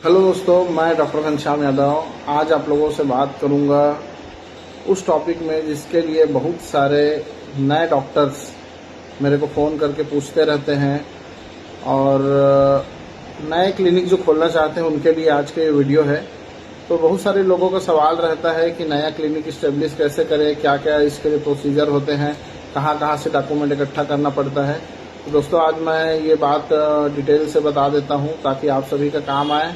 Hello दोस्तों, मैं doctor Ghanshyam Yadav आज आप लोगों से बात करूंगा उस टॉपिक में जिसके लिए बहुत सारे नए डॉक्टर्स मेरे को फ़ोन करके पूछते रहते हैं और नए क्लिनिक जो खोलना चाहते हैं उनके लिए आज के ये वीडियो है। तो बहुत सारे लोगों का सवाल रहता है कि नया क्लिनिक इस्टेब्लिश कैसे करें, क्या क्या इसके लिए प्रोसीजर होते हैं, कहाँ कहाँ से डॉक्यूमेंट इकट्ठा करना पड़ता है। तो दोस्तों आज मैं ये बात डिटेल से बता देता हूँ ताकि आप सभी का काम आए।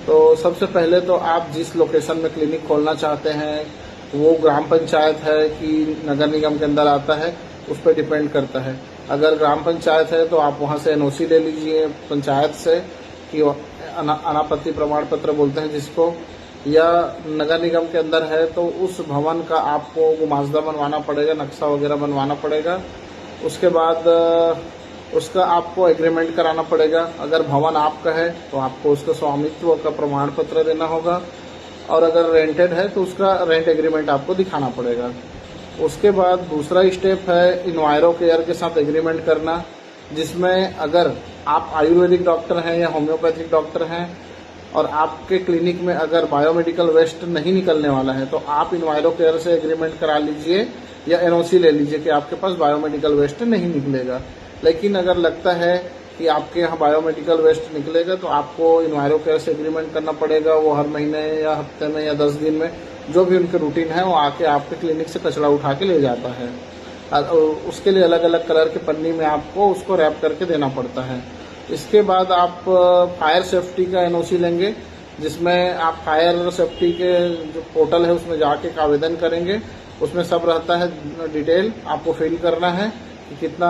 तो सबसे पहले तो आप जिस लोकेशन में क्लिनिक खोलना चाहते हैं वो ग्राम पंचायत है कि नगर निगम के अंदर आता है, उस पर डिपेंड करता है। अगर ग्राम पंचायत है तो आप वहाँ से एनओसी ले लीजिए पंचायत से कि अनापत्ति प्रमाण पत्र बोलते हैं जिसको, या नगर निगम के अंदर है तो उस भवन का आपको गुमास्ता बनवाना पड़ेगा, नक्शा वगैरह बनवाना पड़ेगा। उसके बाद उसका आपको एग्रीमेंट कराना पड़ेगा। अगर भवन आपका है तो आपको उसका स्वामित्व का प्रमाण पत्र देना होगा, और अगर रेंटेड है तो उसका रेंट एग्रीमेंट आपको दिखाना पड़ेगा। उसके बाद दूसरा स्टेप है इन्वायरो केयर के साथ एग्रीमेंट करना, जिसमें अगर आप आयुर्वेदिक डॉक्टर हैं या होम्योपैथिक डॉक्टर हैं और आपके क्लिनिक में अगर बायोमेडिकल वेस्ट नहीं निकलने वाला है तो आप इन्वायरो केयर से एग्रीमेंट करा लीजिए या एनओसी ले लीजिए कि आपके पास बायोमेडिकल वेस्ट नहीं निकलेगा। लेकिन अगर लगता है कि आपके यहाँ बायोमेडिकल वेस्ट निकलेगा तो आपको इन्वायरो केयर से एग्रीमेंट करना पड़ेगा। वो हर महीने या हफ्ते में या 10 दिन में जो भी उनके रूटीन है वो आके आपके क्लिनिक से कचरा उठा के ले जाता है। उसके लिए अलग अलग कलर की पन्नी में आपको उसको रैप करके देना पड़ता है। इसके बाद आप फायर सेफ्टी का एनओसी लेंगे, जिसमें आप फायर सेफ्टी के जो पोर्टल है उसमें जाके एक आवेदन करेंगे। उसमें सब रहता है डिटेल, आपको फिल करना है कि कितना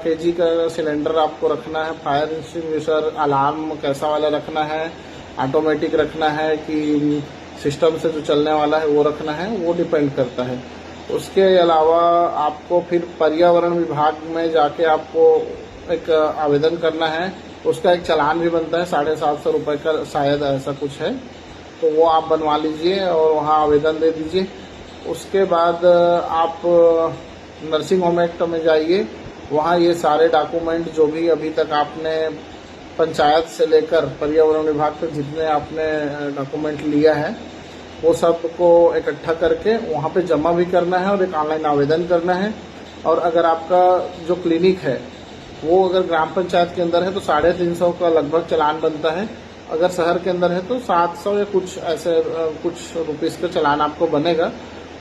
केजी का सिलेंडर आपको रखना है, फायर एक्सटिंग्विशर, अलार्म कैसा वाला रखना है, ऑटोमेटिक रखना है कि सिस्टम से जो चलने वाला है वो रखना है, वो डिपेंड करता है। उसके अलावा आपको फिर पर्यावरण विभाग में जाके आपको एक आवेदन करना है। उसका एक चालान भी बनता है 750 रुपये का, शायद ऐसा कुछ है, तो वो आप बनवा लीजिए और वहाँ आवेदन दे दीजिए। उसके बाद आप नर्सिंग होम एक्ट में जाइए, वहाँ ये सारे डॉक्यूमेंट जो भी अभी तक आपने पंचायत से लेकर पर्यावरण विभाग तक जितने आपने डॉक्यूमेंट लिया है वो सब को इकट्ठा करके वहाँ पे जमा भी करना है और एक ऑनलाइन आवेदन करना है। और अगर आपका जो क्लिनिक है वो अगर ग्राम पंचायत के अंदर है तो 350 का लगभग चालान बनता है। अगर शहर के अंदर है तो 700 या कुछ ऐसे कुछ रुपीस का चालान आपको बनेगा,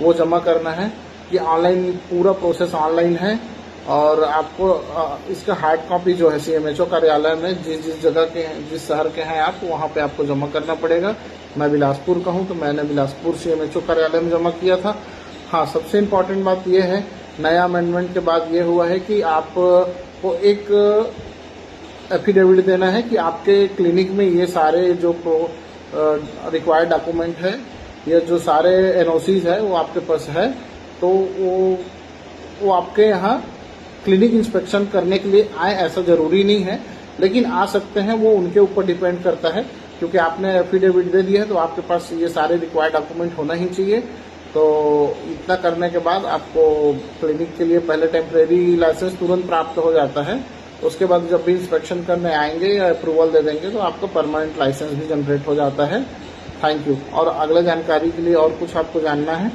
वो जमा करना है। ये ऑनलाइन पूरा प्रोसेस ऑनलाइन है और आपको इसका हार्ड कॉपी जो है सीएमएचओ कार्यालय में जिस जगह के जिस शहर के हैं आप वहाँ पे आपको जमा करना पड़ेगा। मैं बिलासपुर का हूँ तो मैंने बिलासपुर सीएमएचओ कार्यालय में जमा किया था। हाँ, सबसे इम्पोर्टेंट बात यह है, नया अमेंडमेंट के बाद ये हुआ है कि आपको एक एफिडेविट देना है कि आपके क्लिनिक में ये सारे जो रिक्वायर्ड डॉक्यूमेंट है, ये जो सारे एनओसीज है वो आपके पास है। तो वो आपके यहाँ क्लिनिक इंस्पेक्शन करने के लिए आए ऐसा ज़रूरी नहीं है, लेकिन आ सकते हैं। वो उनके ऊपर डिपेंड करता है, क्योंकि आपने एफिडेविट दे दिया है तो आपके पास ये सारे रिक्वायर्ड डॉक्यूमेंट होना ही चाहिए। तो इतना करने के बाद आपको क्लिनिक के लिए पहले टेम्परेरी लाइसेंस तुरंत प्राप्त हो जाता है। उसके बाद जब भी इंस्पेक्शन करने आएंगे या अप्रूवल दे देंगे तो आपको परमानेंट लाइसेंस भी जनरेट हो जाता है। Thank you. और अगले जानकारी के लिए और कुछ आपको जानना है